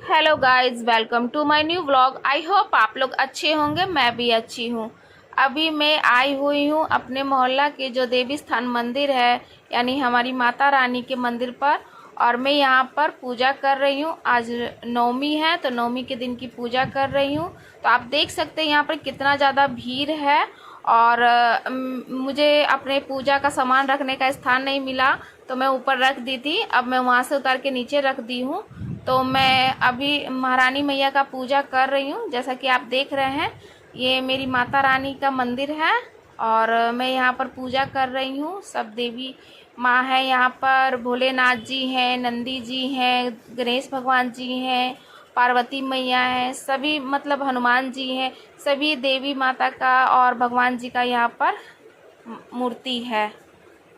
Hello guys, welcome to my new vlog. I hope आप लोग अच्छे होंगे, मैं भी अच्छी हूँ। अभी मैं आई हुई हूँ अपने मोहल्ला के जो देवी स्थान मंदिर है, यानी हमारी माता रानी के मंदिर पर। और मैं यहाँ पर पूजा कर रही हूँ। आज नवमी है तो नवमी के दिन की पूजा कर रही हूँ। तो आप देख सकते हैं यहाँ पर कितना ज़्यादा भीड़ है। और मुझे अपने पूजा का सामान रखने का स्थान नहीं मिला तो मैं ऊपर रख दी थी। अब मैं वहाँ से उतार के नीचे रख दी हूँ। तो मैं अभी महारानी मैया का पूजा कर रही हूँ। जैसा कि आप देख रहे हैं, ये मेरी माता रानी का मंदिर है और मैं यहाँ पर पूजा कर रही हूँ। सब देवी माँ है यहाँ पर, भोलेनाथ जी हैं, नंदी जी हैं, गणेश भगवान जी हैं, पार्वती मैया हैं, सभी मतलब हनुमान जी हैं। सभी देवी माता का और भगवान जी का यहाँ पर मूर्ति है।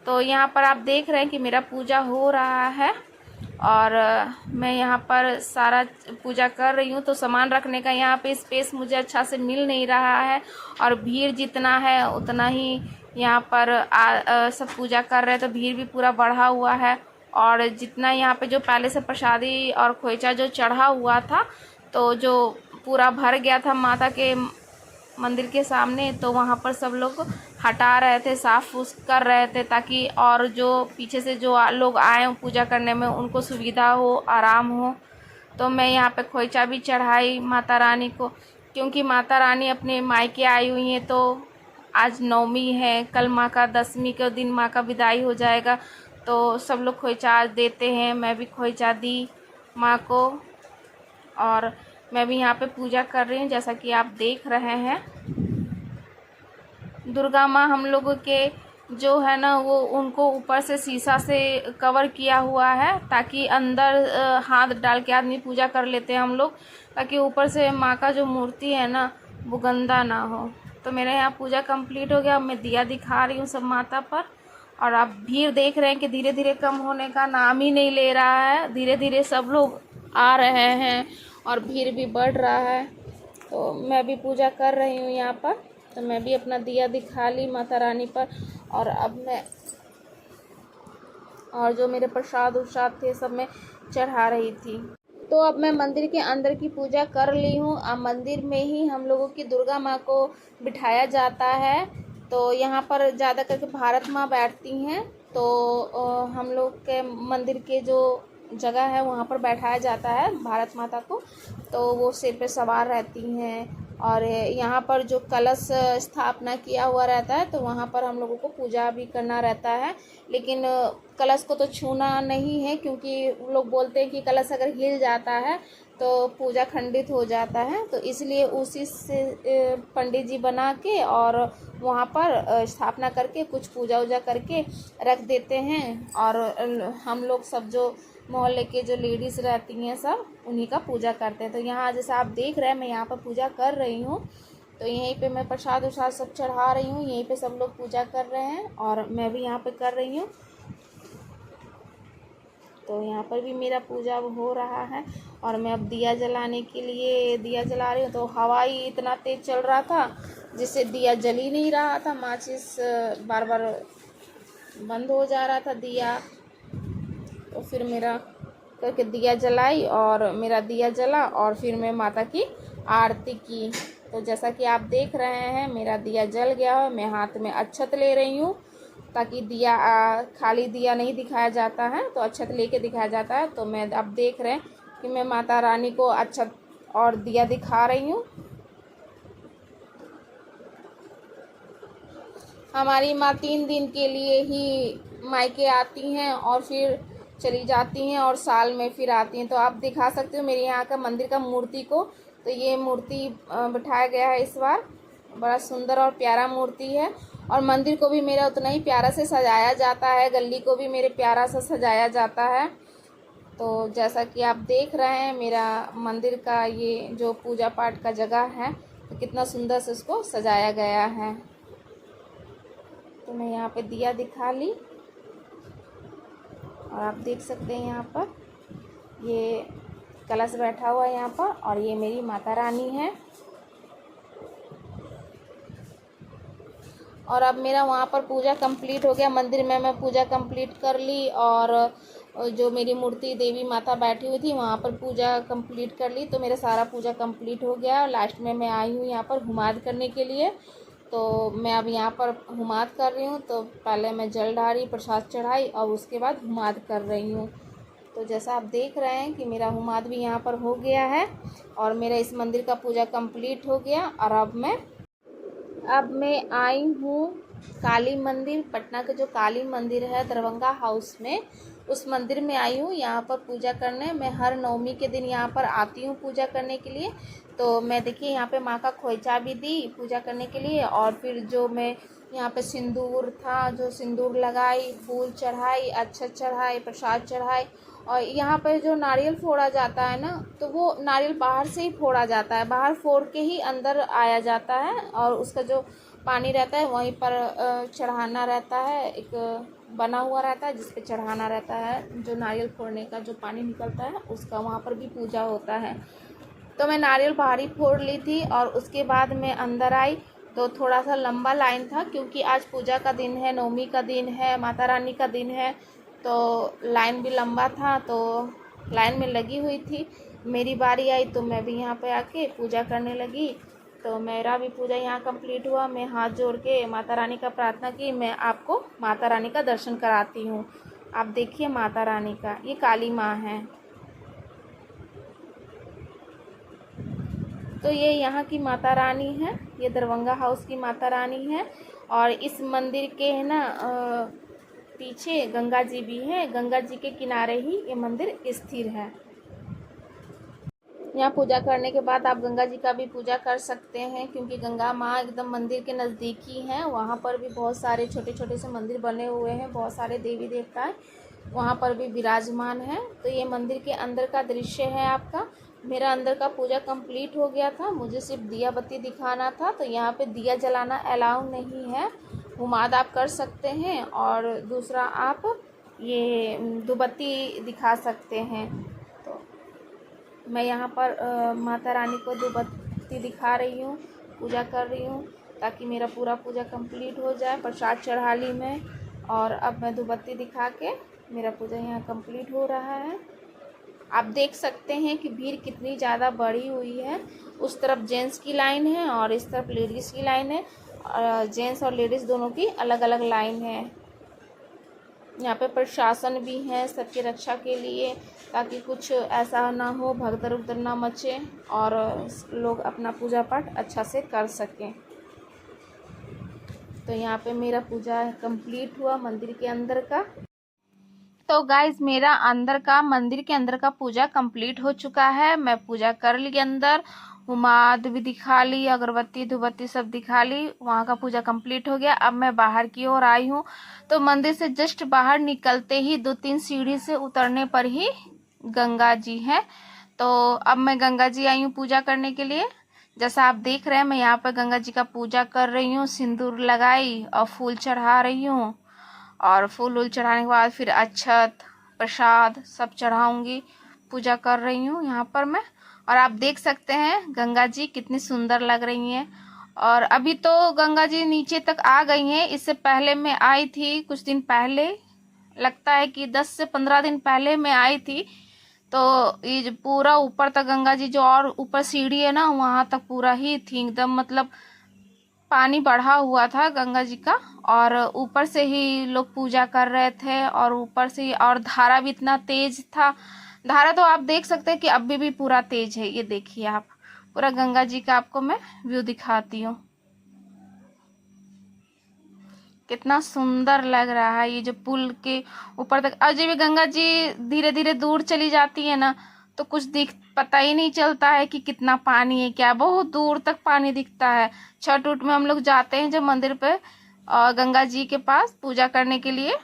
तो यहाँ पर आप देख रहे हैं कि मेरा पूजा हो रहा है और मैं यहाँ पर सारा पूजा कर रही हूँ। तो सामान रखने का यहाँ पे स्पेस मुझे अच्छा से मिल नहीं रहा है और भीड़ जितना है उतना ही यहाँ पर सब पूजा कर रहे हैं, तो भीड़ भी पूरा बढ़ा हुआ है। और जितना यहाँ पे जो पहले से प्रसादी और खोइचा जो चढ़ा हुआ था, तो जो पूरा भर गया था माता के मंदिर के सामने, तो वहाँ पर सब लोग हटा रहे थे, साफ कर रहे थे, ताकि और जो पीछे से जो लोग आए पूजा करने में उनको सुविधा हो, आराम हो। तो मैं यहाँ पे खोइचा भी चढ़ाई माता रानी को, क्योंकि माता रानी अपने मायके आई हुई हैं। तो आज नवमी है, कल माँ का दसवीं के दिन माँ का विदाई हो जाएगा, तो सब लोग खोइचा आज देते हैं। मैं भी खोइचा दी माँ को और मैं भी यहाँ पे पूजा कर रही हूँ। जैसा कि आप देख रहे हैं, दुर्गा माँ हम लोगों के जो है ना, वो उनको ऊपर से शीशा से कवर किया हुआ है, ताकि अंदर हाथ डाल के आदमी पूजा कर लेते हैं हम लोग, ताकि ऊपर से माँ का जो मूर्ति है ना वो गंदा ना हो। तो मेरे यहाँ पूजा कंप्लीट हो गया। अब मैं दिया दिखा रही हूँ सब माता पर। और आप भीड़ देख रहे हैं कि धीरे धीरे कम होने का नाम ही नहीं ले रहा है। धीरे धीरे सब लोग आ रहे हैं और भीड़ भी बढ़ रहा है। तो मैं भी पूजा कर रही हूँ यहाँ पर। तो मैं भी अपना दिया दिखा ली माता रानी पर। और अब मैं और जो मेरे प्रसाद उरसाद थे सब मैं चढ़ा रही थी। तो अब मैं मंदिर के अंदर की पूजा कर ली हूँ। अब मंदिर में ही हम लोगों की दुर्गा माँ को बिठाया जाता है। तो यहाँ पर ज़्यादा करके भारत माँ बैठती हैं। तो हम लोग के मंदिर के जो जगह है वहाँ पर बैठाया जाता है भारत माता को। तो वो सिर पे सवार रहती हैं और यहाँ पर जो कलश स्थापना किया हुआ रहता है, तो वहाँ पर हम लोगों को पूजा भी करना रहता है। लेकिन कलश को तो छूना नहीं है, क्योंकि लोग बोलते हैं कि कलश अगर हिल जाता है तो पूजा खंडित हो जाता है। तो इसलिए उसी से पंडित जी बना के और वहाँ पर स्थापना करके कुछ पूजा वूजा करके रख देते हैं। और हम लोग सब जो मोहल्ले के जो लेडीज़ रहती हैं सब उन्हीं का पूजा करते हैं। तो यहाँ जैसा आप देख रहे हैं, मैं यहाँ पर पूजा कर रही हूँ। तो यहीं पे मैं प्रसाद उरसाद सब चढ़ा रही हूँ। यहीं पे सब लोग पूजा कर रहे हैं और मैं भी यहाँ पे कर रही हूँ। तो यहाँ पर भी मेरा पूजा हो रहा है और मैं अब दिया जलाने के लिए दिया जला रही हूँ। तो हवा ही इतना तेज़ चल रहा था जिससे दिया जल ही नहीं रहा था। माचिस बार बार बंद हो जा रहा था दिया। तो फिर मेरा करके दिया जलाई और मेरा दिया जला और फिर मैं माता की आरती की। तो जैसा कि आप देख रहे हैं, मेरा दिया जल गया है। मैं हाथ में अक्षत ले रही हूँ, ताकि दिया खाली दिया नहीं दिखाया जाता है, तो अक्षत लेके दिखाया जाता है। तो मैं अब देख रहे हैं कि मैं माता रानी को अक्षत और दिया दिखा रही हूँ। हमारी माँ 3 दिन के लिए ही मायके आती हैं और फिर चली जाती हैं और साल में फिर आती हैं। तो आप दिखा सकते हो मेरे यहाँ का मंदिर का मूर्ति को। तो ये मूर्ति बिठाया गया है इस बार। बड़ा सुंदर और प्यारा मूर्ति है। और मंदिर को भी मेरा उतना ही प्यारा से सजाया जाता है, गली को भी मेरे प्यारा सा सजाया जाता है। तो जैसा कि आप देख रहे हैं, मेरा मंदिर का ये जो पूजा पाठ का जगह है, तो कितना सुंदर से उसको सजाया गया है। तो मैं यहाँ पे दिया दिखा ली और आप देख सकते हैं यहाँ पर ये कलश बैठा हुआ है यहाँ पर, और ये मेरी माता रानी है। और अब मेरा वहाँ पर पूजा कंप्लीट हो गया। मंदिर में मैं पूजा कंप्लीट कर ली और और जो मेरी मूर्ति देवी माता बैठी हुई थी वहाँ पर पूजा कंप्लीट कर ली। तो मेरा सारा पूजा कंप्लीट हो गया और लास्ट में मैं आई हूँ यहाँ पर हुमाद करने के लिए। तो मैं अब यहाँ पर हुमाद कर रही हूँ। तो पहले मैं जल ढारी, प्रसाद चढ़ाई और उसके बाद हुमाद कर रही हूँ। तो जैसा आप देख रहे हैं कि मेरा हुमाद भी यहाँ पर हो गया है और मेरा इस मंदिर का पूजा कंप्लीट हो गया। और अब मैं आई हूँ काली मंदिर, पटना का जो काली मंदिर है दरभंगा हाउस में, उस मंदिर में आई हूँ यहाँ पर पूजा करने। मैं हर नवमी के दिन यहाँ पर आती हूँ पूजा करने के लिए। तो मैं देखिए यहाँ पे माँ का खोइचा भी दी पूजा करने के लिए। और फिर जो मैं यहाँ पे सिंदूर था, जो सिंदूर लगाई, फूल चढ़ाई, अक्षत चढ़ाई, प्रसाद चढ़ाई। और यहाँ पर जो नारियल फोड़ा जाता है ना, तो वो नारियल बाहर से ही फोड़ा जाता है, बाहर फोड़ के ही अंदर आया जाता है। और उसका जो पानी रहता है वहीं पर चढ़ाना रहता है, एक बना हुआ रहता है जिस पे चढ़ाना रहता है। जो नारियल फोड़ने का जो पानी निकलता है उसका वहाँ पर भी पूजा होता है। तो मैं नारियल बाहर ही फोड़ ली थी और उसके बाद मैं अंदर आई। तो थोड़ा सा लंबा लाइन था क्योंकि आज पूजा का दिन है, नवमी का दिन है, माता रानी का दिन है। तो लाइन भी लंबा था, तो लाइन में लगी हुई थी। मेरी बारी आई तो मैं भी यहाँ पे आके पूजा करने लगी। तो मेरा भी पूजा यहाँ कंप्लीट हुआ। मैं हाथ जोड़ के माता रानी का प्रार्थना की, मैं आपको माता रानी का दर्शन कराती हूँ। आप देखिए माता रानी का, ये काली माँ है। तो ये यहाँ की माता रानी है, ये दरभंगा हाउस की माता रानी है। और इस मंदिर के है ना पीछे गंगा जी भी है, गंगा जी के किनारे ही ये मंदिर स्थिर है। यहाँ पूजा करने के बाद आप गंगा जी का भी पूजा कर सकते हैं क्योंकि गंगा माँ एकदम मंदिर के नज़दीक ही हैं। वहाँ पर भी बहुत सारे छोटे छोटे से मंदिर बने हुए हैं, बहुत सारे देवी देवता वहाँ पर भी विराजमान हैं। तो ये मंदिर के अंदर का दृश्य है आपका। मेरा अंदर का पूजा कंप्लीट हो गया था, मुझे सिर्फ दिया बत्ती दिखाना था। तो यहाँ पे दिया जलाना अलाउ नहीं है, हुमाद आप कर सकते हैं और दूसरा आप ये दुबत्ती दिखा सकते हैं। तो मैं यहाँ पर माता रानी को दुबत्ती दिखा रही हूँ, पूजा कर रही हूँ ताकि मेरा पूरा पूजा कंप्लीट हो जाए। प्रसाद चढ़ा ली मैं और अब मैं दुबत्ती दिखा के मेरा पूजा यहाँ कंप्लीट हो रहा है। आप देख सकते हैं कि भीड़ कितनी ज़्यादा बढ़ी हुई है। उस तरफ जेंट्स की लाइन है और इस तरफ लेडीज़ की लाइन है। जेंट्स और लेडीज़ दोनों की अलग अलग लाइन है। यहाँ पे प्रशासन भी है सबकी रक्षा के लिए, ताकि कुछ ऐसा ना हो, भगदड़ उगदड़ ना मचे और लोग अपना पूजा पाठ अच्छा से कर सकें। तो यहाँ पे मेरा पूजा कंप्लीट हुआ मंदिर के अंदर का। तो गाइज मेरा मंदिर के अंदर का पूजा कंप्लीट हो चुका है। मैं पूजा कर ली अंदर, हुमाद भी दिखा ली, अगरबत्ती धूपबत्ती सब दिखा ली, वहाँ का पूजा कंप्लीट हो गया। अब मैं बाहर की ओर आई हूँ। तो मंदिर से जस्ट बाहर निकलते ही 2-3 सीढ़ी से उतरने पर ही गंगा जी है। तो अब मैं गंगा जी आई हूँ पूजा करने के लिए। जैसा आप देख रहे हैं मैं यहाँ पर गंगा जी का पूजा कर रही हूँ, सिंदूर लगाई और फूल चढ़ा रही हूँ। और फूल वूल चढ़ाने के बाद फिर अक्षत प्रसाद सब चढ़ाऊंगी, पूजा कर रही हूँ यहाँ पर मैं। और आप देख सकते हैं गंगा जी कितनी सुंदर लग रही हैं। और अभी तो गंगा जी नीचे तक आ गई हैं, इससे पहले मैं आई थी कुछ दिन पहले, लगता है कि 10 से 15 दिन पहले मैं आई थी। तो ये जो पूरा ऊपर तक गंगा जी, जो और ऊपर सीढ़ी है ना वहां तक पूरा ही थी एकदम, मतलब पानी बढ़ा हुआ था गंगा जी का। और ऊपर से ही लोग पूजा कर रहे थे और ऊपर से ही, और धारा भी इतना तेज था। धारा तो आप देख सकते हैं कि अभी भी पूरा तेज है। ये देखिए आप, पूरा गंगा जी का आपको मैं व्यू दिखाती हूँ, कितना सुंदर लग रहा है। ये जो पुल के ऊपर तक, और जब गंगा जी धीरे धीरे दूर चली जाती है ना तो कुछ पता ही नहीं चलता है कि कितना पानी है, क्या बहुत दूर तक पानी दिखता है। छठ उठ में हम लोग जाते हैं जब मंदिर पे गंगा जी के पास पूजा करने के लिए,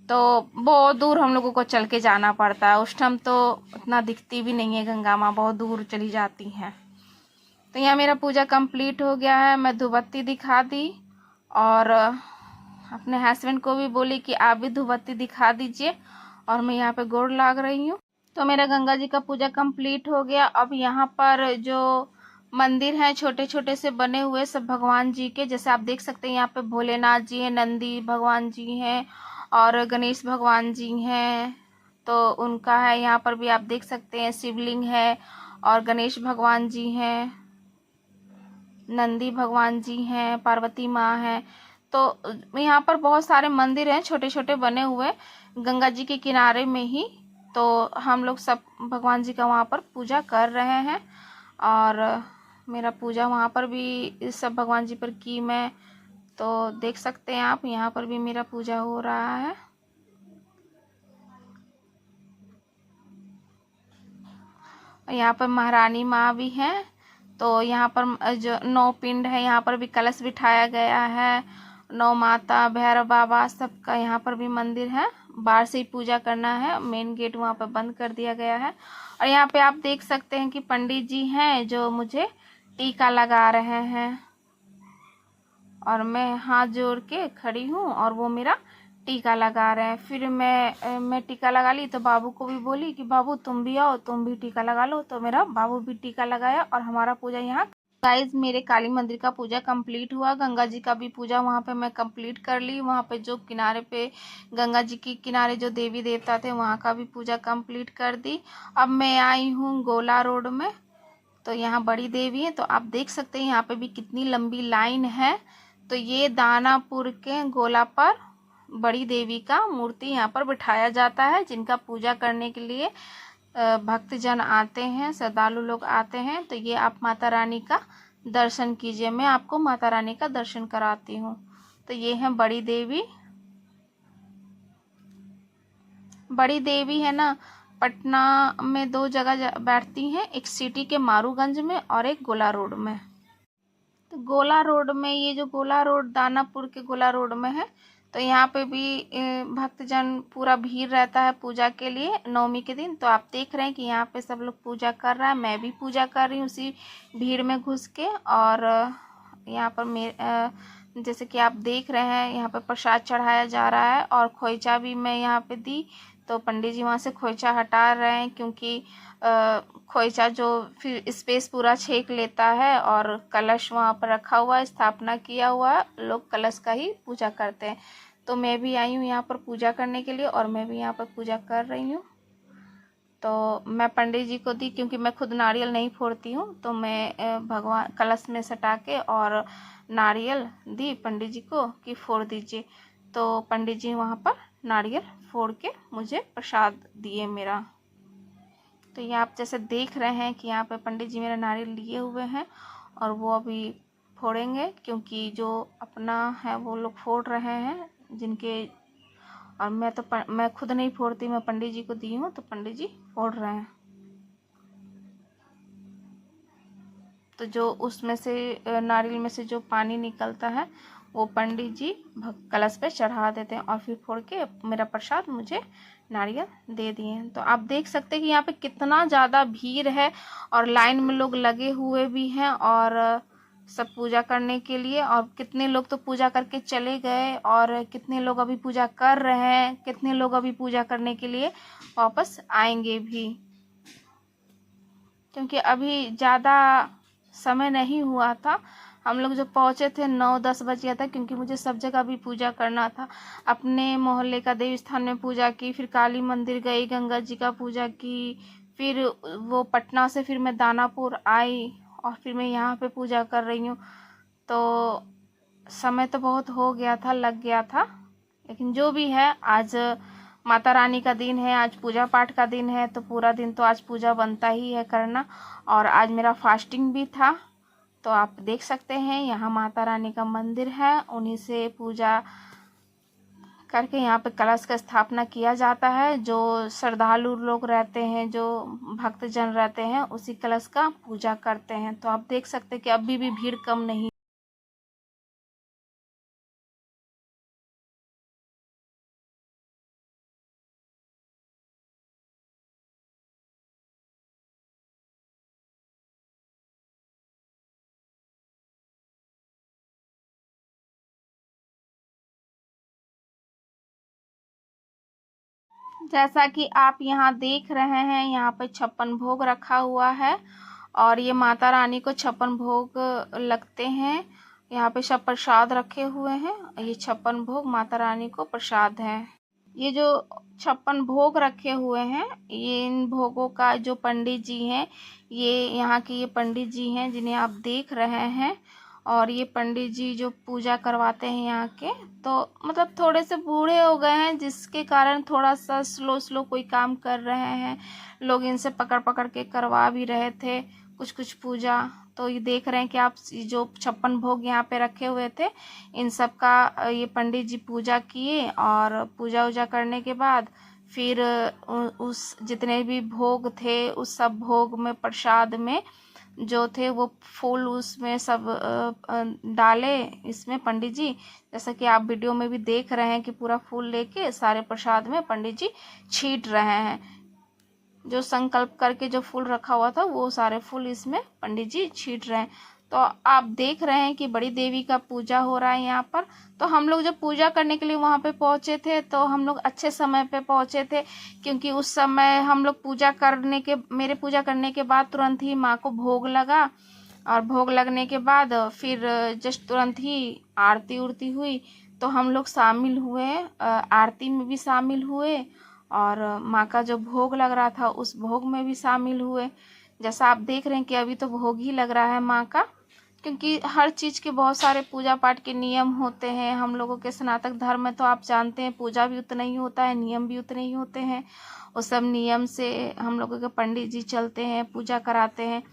तो बहुत दूर हम लोगों को चल के जाना पड़ता है। उस टाइम तो उतना दिखती भी नहीं है गंगा माँ, बहुत दूर चली जाती हैं। तो यहाँ मेरा पूजा कंप्लीट हो गया है। मैं धूपबत्ती दिखा दी और अपने हस्बैंड को भी बोली कि आप भी धूपबत्ती दिखा दीजिए, और मैं यहाँ पे गोड़ लाग रही हूँ। तो मेरा गंगा जी का पूजा कंप्लीट हो गया। अब यहाँ पर जो मंदिर हैं छोटे छोटे से बने हुए सब भगवान जी के, जैसे आप देख सकते हैं यहाँ पे भोलेनाथ जी हैं, नंदी भगवान जी हैं और गणेश भगवान जी हैं, तो उनका है। यहाँ पर भी आप देख सकते हैं शिवलिंग है और गणेश भगवान जी हैं, नंदी भगवान जी हैं, पार्वती माँ हैं। तो यहाँ पर बहुत सारे मंदिर हैं छोटे छोटे बने हुए गंगा जी के किनारे में ही। तो हम लोग सब भगवान जी का वहाँ पर पूजा कर रहे हैं और मेरा पूजा वहाँ पर भी सब भगवान जी पर की मैं। तो देख सकते हैं आप, यहाँ पर भी मेरा पूजा हो रहा है। यहाँ पर महारानी माँ भी हैं। तो यहाँ पर जो 9 पिंड है, यहाँ पर भी कलश बिठाया गया है। 9 माता, भैरव बाबा सबका यहाँ पर भी मंदिर है। बाहर से ही पूजा करना है, मेन गेट वहाँ पर बंद कर दिया गया है। और यहाँ पे आप देख सकते हैं कि पंडित जी हैं जो मुझे टीका लगा रहे हैं और मैं हाथ जोड़ के खड़ी हूँ और वो मेरा टीका लगा रहे हैं। फिर मैं टीका लगा ली तो बाबू को भी बोली कि बाबू तुम भी आओ, तुम भी टीका लगा लो। तो मेरा बाबू भी टीका लगाया और हमारा पूजा यहाँ। गाइज मेरे काली मंदिर का पूजा कंप्लीट हुआ। गंगा जी का भी पूजा वहाँ पे मैं कंप्लीट कर ली। वहाँ पे जो किनारे पे गंगा जी के किनारे जो देवी देवता थे वहाँ का भी पूजा कंप्लीट कर दी। अब मैं आई हूँ गोला रोड में। तो यहाँ बड़ी देवी है, तो आप देख सकते हैं यहाँ पे भी कितनी लंबी लाइन है। तो ये दानापुर के गोला पर बड़ी देवी का मूर्ति यहाँ पर बिठाया जाता है, जिनका पूजा करने के लिए भक्तजन आते हैं, श्रद्धालु लोग आते हैं। तो ये आप माता रानी का दर्शन कीजिए, मैं आपको माता रानी का दर्शन कराती हूँ। तो ये है बड़ी देवी। बड़ी देवी है ना, पटना में 2 जगह बैठती हैं, एक सिटी के मारूगंज में और एक गोला रोड में। तो गोला रोड में, ये जो गोला रोड दानापुर के गोला रोड में है, तो यहाँ पे भी भक्तजन पूरा भीड़ रहता है पूजा के लिए नवमी के दिन। तो आप देख रहे हैं कि यहाँ पे सब लोग पूजा कर रहा है, मैं भी पूजा कर रही हूँ उसी भीड़ में घुस के। और यहाँ पर जैसे कि आप देख रहे हैं यहाँ पे प्रसाद चढ़ाया जा रहा है और खोइचा भी मैं यहाँ पे दी। तो पंडित जी वहाँ से खोइचा हटा रहे हैं, क्योंकि खोइचा जो फिर स्पेस पूरा छेक लेता है। और कलश वहाँ पर रखा हुआ है, स्थापना किया हुआ है, लोग कलश का ही पूजा करते हैं। तो मैं भी आई हूँ यहाँ पर पूजा करने के लिए और मैं भी यहाँ पर पूजा कर रही हूँ। तो मैं पंडित जी को दी, क्योंकि मैं खुद नारियल नहीं फोड़ती हूँ। तो मैं भगवान कलश में सटा के और नारियल दी पंडित जी को कि फोड़ दीजिए। तो पंडित जी वहाँ पर नारियल फोड़ के मुझे प्रसाद दिए मेरा। तो ये आप जैसे देख रहे हैं कि यहाँ पे पंडित जी मेरा नारियल लिए हुए हैं और वो अभी फोड़ेंगे, क्योंकि जो अपना है वो लोग फोड़ रहे हैं जिनके। और मैं खुद नहीं फोड़ती, मैं पंडित जी को दी हूँ तो पंडित जी फोड़ रहे हैं। तो जो उसमें से नारियल में से जो पानी निकलता है वो पंडित जी कलश पे चढ़ा देते हैं और फिर फोड़ के मेरा प्रसाद मुझे नारियल दे दिए। तो आप देख सकते हैं कि यहाँ पे कितना ज़्यादा भीड़ है और लाइन में लोग लगे हुए भी हैं और सब पूजा करने के लिए। और कितने लोग तो पूजा करके चले गए और कितने लोग अभी पूजा कर रहे हैं, कितने लोग अभी पूजा करने के लिए वापस आएंगे भी, क्योंकि अभी ज़्यादा समय नहीं हुआ था। हम लोग जब पहुँचे थे 9-10 बज गया था, क्योंकि मुझे सब जगह भी पूजा करना था। अपने मोहल्ले का देवी स्थान में पूजा की, फिर काली मंदिर गई, गंगा जी का पूजा की, फिर वो पटना से फिर मैं दानापुर आई और फिर मैं यहाँ पे पूजा कर रही हूँ। तो समय तो बहुत हो गया था, लग गया था। लेकिन जो भी है, आज माता रानी का दिन है, आज पूजा पाठ का दिन है, तो पूरा दिन तो आज पूजा बनता ही है करना। और आज मेरा फास्टिंग भी था। तो आप देख सकते हैं यहाँ माता रानी का मंदिर है, उन्हीं से पूजा करके यहाँ पे कलश का स्थापना किया जाता है। जो श्रद्धालु लोग रहते हैं, जो भक्तजन रहते हैं, उसी कलश का पूजा करते हैं। तो आप देख सकते हैं कि अभी भी भीड़ कम नहीं। जैसा कि आप यहाँ देख रहे हैं, यहाँ पे 56 भोग रखा हुआ है और ये माता रानी को 56 भोग लगते हैं। यहाँ पे सब प्रसाद रखे हुए हैं, ये 56 भोग माता रानी को प्रसाद है। ये जो 56 भोग रखे हुए हैं, ये इन भोगों का जो पंडित जी हैं, ये यहाँ के ये पंडित जी हैं जिन्हें आप देख रहे हैं। और ये पंडित जी जो पूजा करवाते हैं यहाँ के, तो मतलब थोड़े से बूढ़े हो गए हैं, जिसके कारण थोड़ा सा स्लो स्लो कोई काम कर रहे हैं। लोग इनसे पकड़ पकड़ के करवा भी रहे थे कुछ कुछ पूजा। तो ये देख रहे हैं कि आप जो 56 भोग यहाँ पे रखे हुए थे, इन सब का ये पंडित जी पूजा किए। और पूजा वूजा करने के बाद फिर उस जितने भी भोग थे, उस सब भोग में प्रसाद में जो थे वो फूल उसमें सब डाले इसमें पंडित जी। जैसा कि आप वीडियो में भी देख रहे हैं कि पूरा फूल लेके सारे प्रसाद में पंडित जी छींट रहे हैं। जो संकल्प करके जो फूल रखा हुआ था, वो सारे फूल इसमें पंडित जी छींट रहे हैं। तो आप देख रहे हैं कि बड़ी देवी का पूजा हो रहा है यहाँ पर। तो हम लोग जब पूजा करने के लिए वहाँ पे पहुँचे थे, तो हम लोग अच्छे समय पे पहुँचे थे, क्योंकि उस समय हम लोग मेरे पूजा करने के बाद तुरंत ही माँ को भोग लगा। और भोग लगने के बाद फिर जस्ट तुरंत ही आरती उरती हुई, तो हम लोग शामिल हुए, आरती में भी शामिल हुए। और माँ का जो भोग लग रहा था उस भोग में भी शामिल हुए। जैसा आप देख रहे हैं कि अभी तो भोग ही लग रहा है माँ का, क्योंकि हर चीज़ के बहुत सारे पूजा पाठ के नियम होते हैं। हम लोगों के सनातन धर्म में तो आप जानते हैं पूजा भी उतना ही होता है, नियम भी उतने ही होते हैं। वो सब नियम से हम लोगों के पंडित जी चलते हैं, पूजा कराते हैं।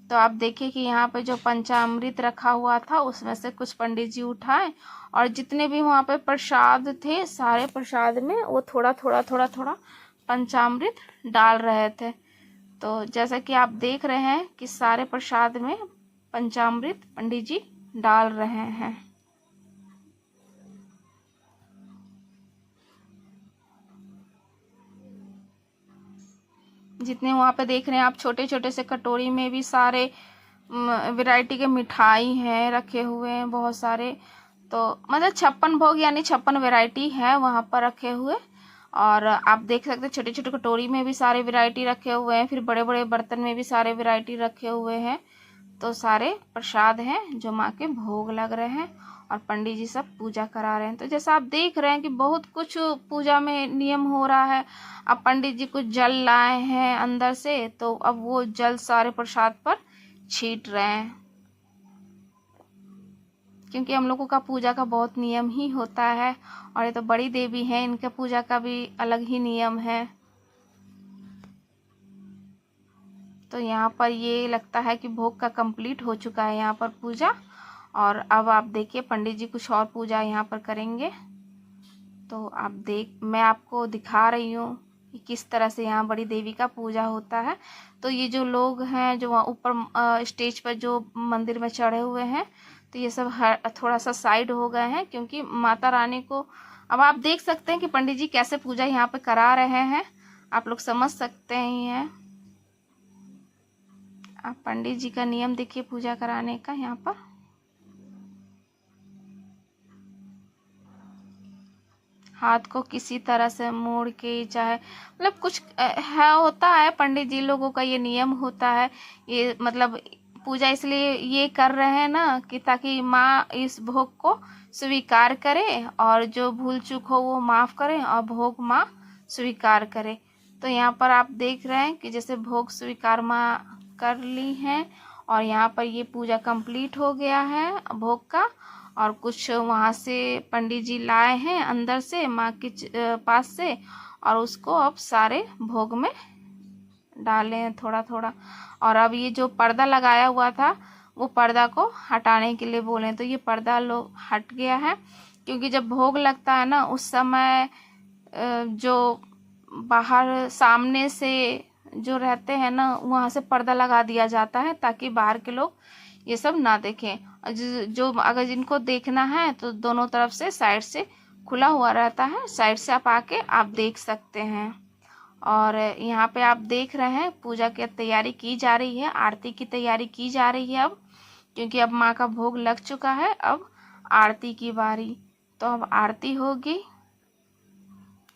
तो आप देखिए कि यहाँ पे जो पंचामृत रखा हुआ था, उसमें से कुछ पंडित जी उठाए, और जितने भी वहाँ पे प्रसाद थे, सारे प्रसाद में वो थोड़ा थोड़ा थोड़ा थोड़ा पंचामृत डाल रहे थे। तो जैसा कि आप देख रहे हैं कि सारे प्रसाद में पंचामृत पंडित जी डाल रहे हैं। जितने वहाँ पे देख रहे हैं आप, छोटे छोटे से कटोरी में भी सारे वैरायटी के मिठाई हैं रखे हुए हैं बहुत सारे। तो मतलब 56 भोग यानी 56 वैरायटी है वहाँ पर रखे हुए। और आप देख सकते हैं छोटे छोटे कटोरी में भी सारे वैरायटी रखे हुए हैं, फिर बड़े बड़े बर्तन में भी सारे वैरायटी रखे हुए हैं। तो सारे प्रसाद हैं जो माँ के भोग लग रहे हैं, और पंडित जी सब पूजा करा रहे हैं। तो जैसा आप देख रहे हैं कि बहुत कुछ पूजा में नियम हो रहा है। अब पंडित जी कुछ जल लाए हैं अंदर से, तो अब वो जल सारे प्रसाद पर छींट रहे हैं, क्योंकि हम लोगों का पूजा का बहुत नियम ही होता है। और ये तो बड़ी देवी है, इनके पूजा का भी अलग ही नियम है। तो यहाँ पर ये लगता है कि भोग का कंप्लीट हो चुका है यहाँ पर पूजा। और अब आप देखिए पंडित जी कुछ और पूजा यहाँ पर करेंगे। तो मैं आपको दिखा रही हूँ कि किस तरह से यहाँ बड़ी देवी का पूजा होता है। तो ये जो लोग हैं जो वहाँ ऊपर स्टेज पर जो मंदिर में चढ़े हुए हैं, तो ये सब थोड़ा सा साइड हो गए हैं, क्योंकि माता रानी को अब आप देख सकते हैं कि पंडित जी कैसे पूजा यहाँ पे करा रहे हैं। आप लोग समझ सकते हैं। आप पंडित जी का नियम देखिए पूजा कराने का। यहाँ पर हाथ को किसी तरह से मोड़ के, चाहे मतलब कुछ है होता है, पंडित जी लोगों का ये नियम होता है। ये मतलब पूजा इसलिए ये कर रहे हैं ना, कि ताकि माँ इस भोग को स्वीकार करे, और जो भूल चूक हो वो माफ़ करे, और भोग माँ स्वीकार करे। तो यहाँ पर आप देख रहे हैं कि जैसे भोग स्वीकार माँ कर ली हैं, और यहाँ पर ये पूजा कंप्लीट हो गया है भोग का। और कुछ वहाँ से पंडित जी लाए हैं अंदर से माँ के पास से, और उसको अब सारे भोग में डाले हैं थोड़ा थोड़ा। और अब ये जो पर्दा लगाया हुआ था, वो पर्दा को हटाने के लिए बोले, तो ये पर्दा हट गया है। क्योंकि जब भोग लगता है ना, उस समय जो बाहर सामने से जो रहते हैं ना, वहाँ से पर्दा लगा दिया जाता है, ताकि बाहर के लोग ये सब ना देखें। जो अगर जिनको देखना है तो दोनों तरफ से साइड से खुला हुआ रहता है, साइड से आप आके आप देख सकते हैं। और यहाँ पे आप देख रहे हैं पूजा की तैयारी की जा रही है, आरती की तैयारी की जा रही है अब, क्योंकि अब माँ का भोग लग चुका है। अब आरती की बारी, तो अब आरती होगी।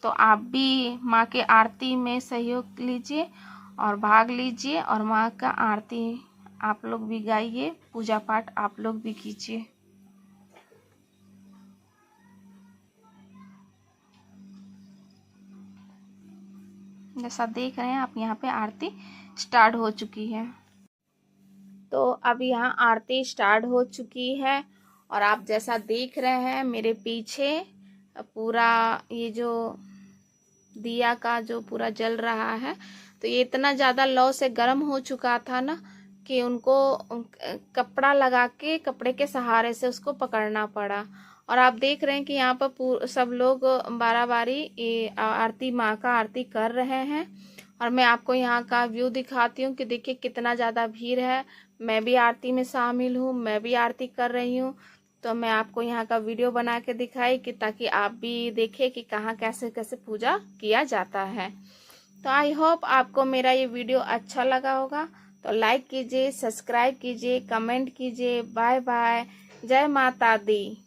तो आप भी माँ के आरती में सहयोग लीजिए और भाग लीजिए, और माँ का आरती आप लोग भी गाइए, पूजा पाठ आप लोग भी कीजिए। जैसा देख रहे हैं आप, यहाँ पे आरती स्टार्ट हो चुकी है। तो अब यहाँ आरती स्टार्ट हो चुकी है और आप जैसा देख रहे हैं मेरे पीछे पूरा ये जो दिया का जो पूरा जल रहा है, तो ये इतना ज़्यादा लौ से गर्म हो चुका था ना कि उनको कपड़ा लगा के, कपड़े के सहारे से उसको पकड़ना पड़ा। और आप देख रहे हैं कि यहाँ पर सब लोग बारी ये आरती, माँ का आरती कर रहे हैं। और मैं आपको यहाँ का व्यू दिखाती हूँ कि देखिए कितना ज़्यादा भीड़ है। मैं भी आरती में शामिल हूँ, मैं भी आरती कर रही हूँ। तो मैं आपको यहाँ का वीडियो बना के दिखाई कि ताकि आप भी देखें कि कहाँ कैसे कैसे पूजा किया जाता है। तो आई होप आपको मेरा ये वीडियो अच्छा लगा होगा। तो लाइक कीजिए, सब्सक्राइब कीजिए, कमेंट कीजिए। Bye bye. जय माता दी।